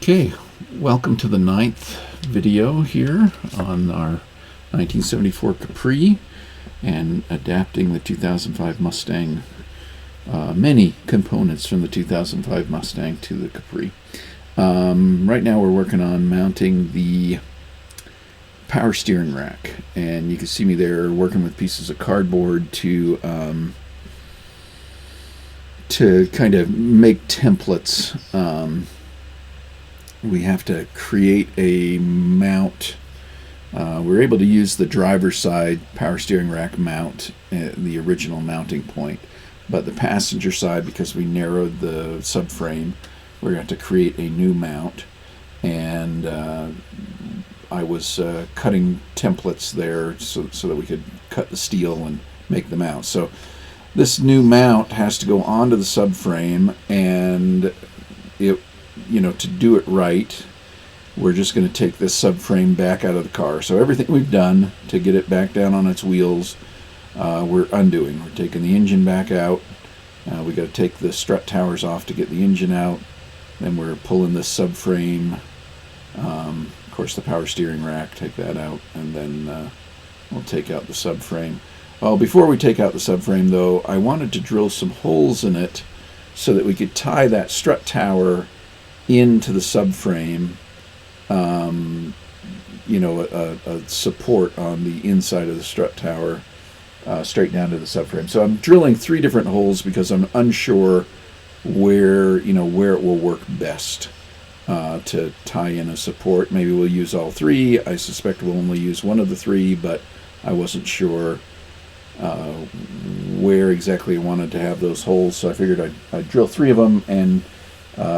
Okay, welcome to the 9th video here on our 1974 Capri and adapting the 2005 Mustang, many components from the 2005 Mustang to the Capri. Right now we're working on mounting the power steering rack, and you can see me there working with pieces of cardboard to kind of make templates. We have to create a mount. We're able to use the driver's side power steering rack mount, the original mounting point, but the passenger side, because we narrowed the subframe, we're going to have to create a new mount. And I was cutting templates there so that we could cut the steel and make the mount. So this new mount has to go onto the subframe, and to do it right, we're just going to take this subframe back out of the car. So everything we've done to get it back down on its wheels, we're undoing. We're taking the engine back out. We got to take the strut towers off to get the engine out. Then we're pulling this subframe. Of course, the power steering rack, take that out, and then we'll take out the subframe. Well, before we take out the subframe, though, I wanted to drill some holes in it so that we could tie that strut tower into the subframe, a support on the inside of the strut tower, straight down to the subframe. So I'm drilling 3 different holes because I'm unsure where it will work best to tie in a support. Maybe we'll use all 3. I suspect we'll only use one of the 3, but I wasn't sure where exactly I wanted to have those holes, so I figured I'd drill 3 of them, and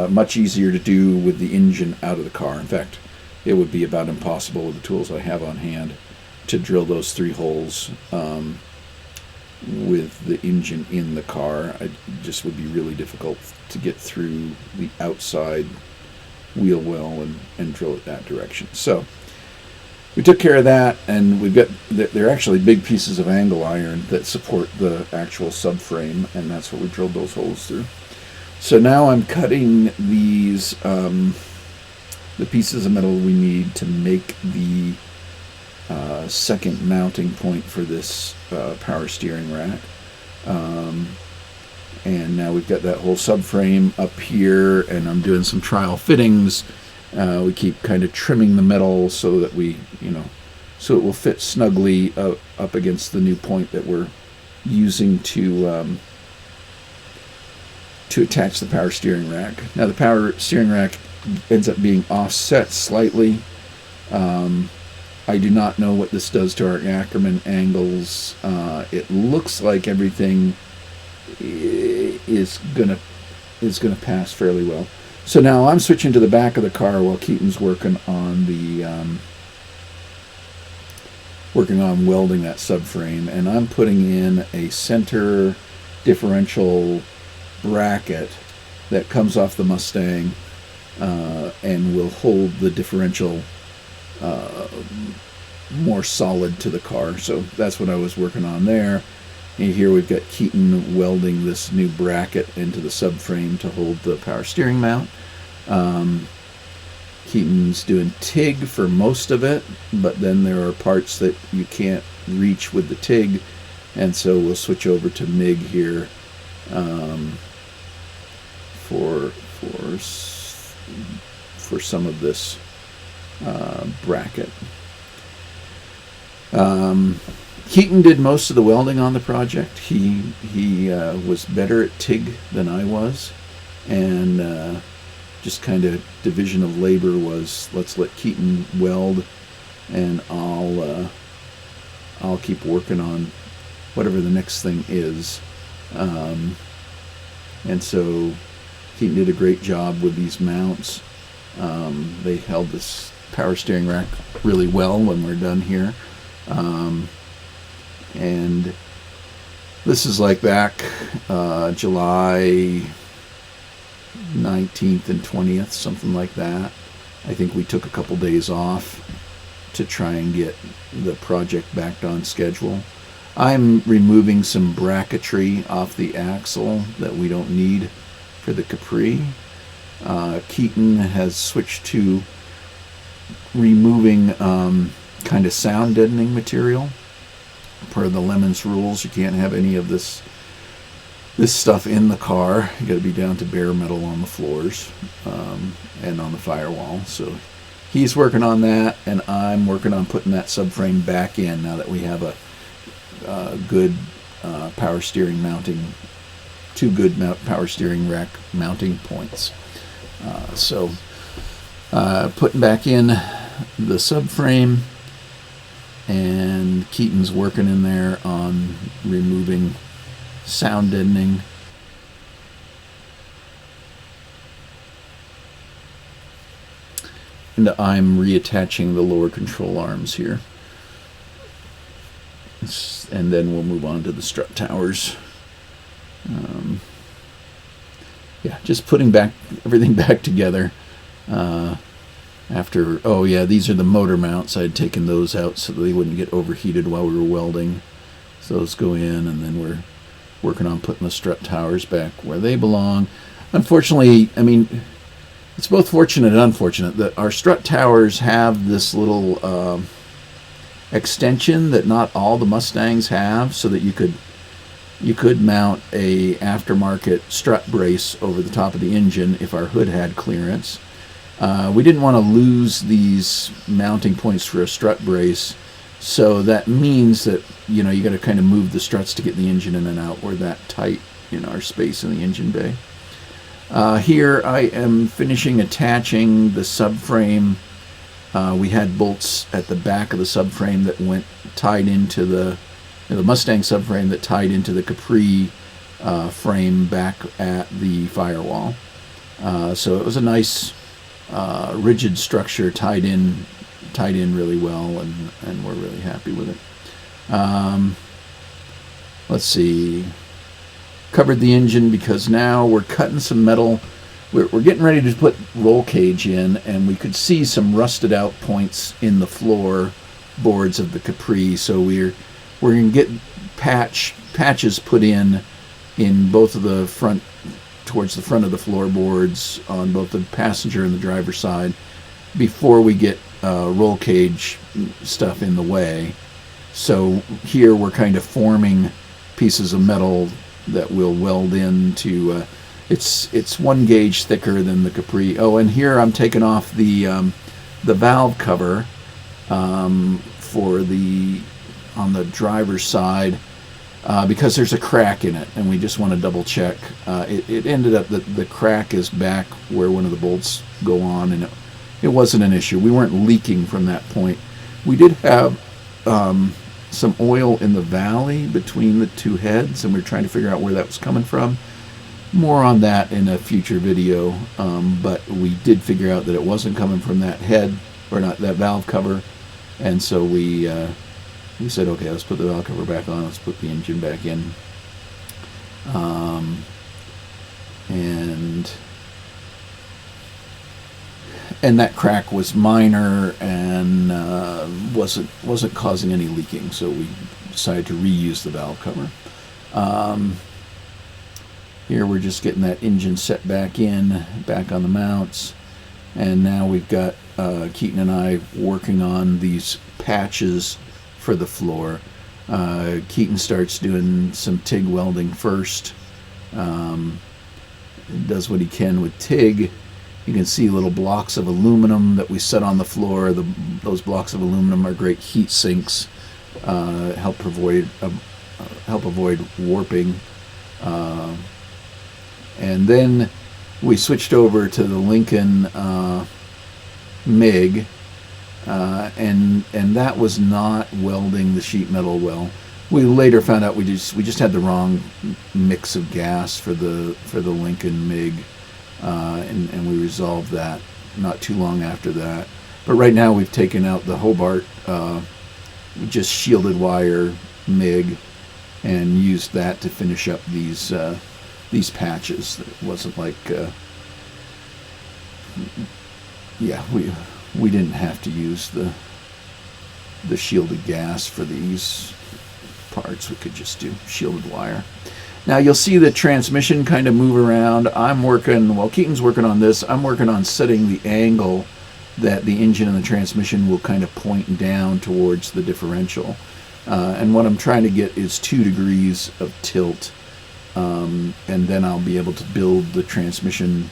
much easier to do with the engine out of the car. In fact, it would be about impossible with the tools I have on hand to drill those 3 holes with the engine in the car. It just would be really difficult to get through the outside wheel well and drill it that direction. So we took care of that, and we've got, they're actually big pieces of angle iron that support the actual subframe, and that's what we drilled those holes through. So now I'm cutting these, the pieces of metal we need to make the second mounting point for this power steering rack. And now we've got that whole subframe up here, and I'm doing some trial fittings. We keep kind of trimming the metal so that so it will fit snugly up against the new point that we're using to attach the power steering rack. Now the power steering rack ends up being offset slightly. I do not know what this does to our Ackerman angles. It looks like everything is gonna pass fairly well. So now I'm switching to the back of the car while Keaton's working on welding that subframe, and I'm putting in a center differential bracket that comes off the Mustang and will hold the differential more solid to the car. So that's what I was working on there. And here we've got Keaton welding this new bracket into the subframe to hold the power steering mount. Keaton's doing TIG for most of it, but then there are parts that you can't reach with the TIG, and so we'll switch over to MIG here for some of this bracket. Keaton did most of the welding on the project. He was better at TIG than I was, and just kind of division of labor was, let's let Keaton weld, and I'll keep working on whatever the next thing is. And so Keaton did a great job with these mounts. They held this power steering rack really well when we're done here. And this is like back July 19th and 20th, something like that. I think we took a couple days off to try and get the project back on schedule. I'm removing some bracketry off the axle that we don't need for the Capri. Keaton has switched to removing kind of sound deadening material. Per the Lemons rules, you can't have any of this stuff in the car. You got to be down to bare metal on the floors and on the firewall. So he's working on that, and I'm working on putting that subframe back in now that we have a good power steering mounting, two good power steering rack mounting points. So putting back in the subframe, and Keaton's working in there on removing sound deadening. And I'm reattaching the lower control arms here. And then we'll move on to the strut towers. Yeah, just putting everything back together. Oh yeah, these are the motor mounts. I had taken those out so that they wouldn't get overheated while we were welding. So those go in, and then we're working on putting the strut towers back where they belong. Unfortunately, I mean, it's both fortunate and unfortunate that our strut towers have this little extension that not all the Mustangs have, so that you could mount a aftermarket strut brace over the top of the engine if our hood had clearance. We didn't want to lose these mounting points for a strut brace, so that means that you got to kind of move the struts to get the engine in and out. We're that tight in our space in the engine bay. Here I am finishing attaching the subframe. We had bolts at the back of the subframe that tied into the Mustang subframe that tied into the Capri frame back at the firewall. So it was a nice rigid structure tied in really well, and we're really happy with it. Let's see. Covered the engine because now we're cutting some metal. We're getting ready to put roll cage in, and we could see some rusted out points in the floor boards of the Capri. So we're going to get patches put in both of the front, towards the front of the floorboards on both the passenger and the driver side, before we get roll cage stuff in the way. So here we're kind of forming pieces of metal that will weld into. It's 1 gauge thicker than the Capri. Oh, and here I'm taking off the valve cover for on the driver's side because there's a crack in it, and we just want to double check. It ended up that the crack is back where one of the bolts go on, and it wasn't an issue. We weren't leaking from that point. We did have some oil in the valley between the two heads, and we're trying to figure out where that was coming from. More on that in a future video, but we did figure out that it wasn't coming from that head, or not that valve cover, and so we said, okay, let's put the valve cover back on, let's put the engine back in, and that crack was minor and wasn't causing any leaking, so we decided to reuse the valve cover. Here we're just getting that engine set back on the mounts, and now we've got Keaton and I working on these patches for the floor. Keaton starts doing some TIG welding first. Does what he can with TIG. You can see little blocks of aluminum that we set on the floor. Those blocks of aluminum are great heat sinks. Help avoid warping. And then we switched over to the Lincoln MIG, and that was not welding the sheet metal well. We later found out we just had the wrong mix of gas for the Lincoln MIG, and we resolved that not too long after that. But right now we've taken out the Hobart just shielded wire MIG and used that to finish up these patches. It wasn't like we didn't have to use the shielded gas for these parts. We could just do shielded wire. Now you'll see the transmission kind of move around. I'm working, while Keaton's working on this, I'm working on setting the angle that the engine and the transmission will kind of point down towards the differential. And what I'm trying to get is 2 degrees of tilt. And then I'll be able to build the transmission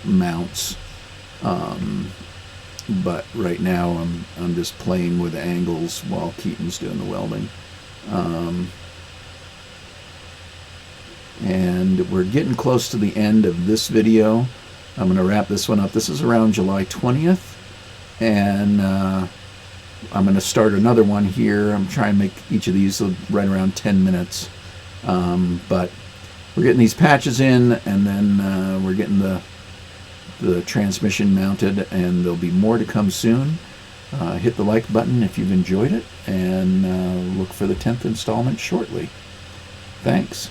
mounts. But right now I'm just playing with angles while Keaton's doing the welding. And we're getting close to the end of this video. I'm going to wrap this one up. This is around July 20th, and I'm going to start another one here. I'm trying to make each of these right around 10 minutes. But we're getting these patches in, and then we're getting the transmission mounted, and there'll be more to come soon. Hit the like button if you've enjoyed it, and look for the 10th installment shortly. Thanks.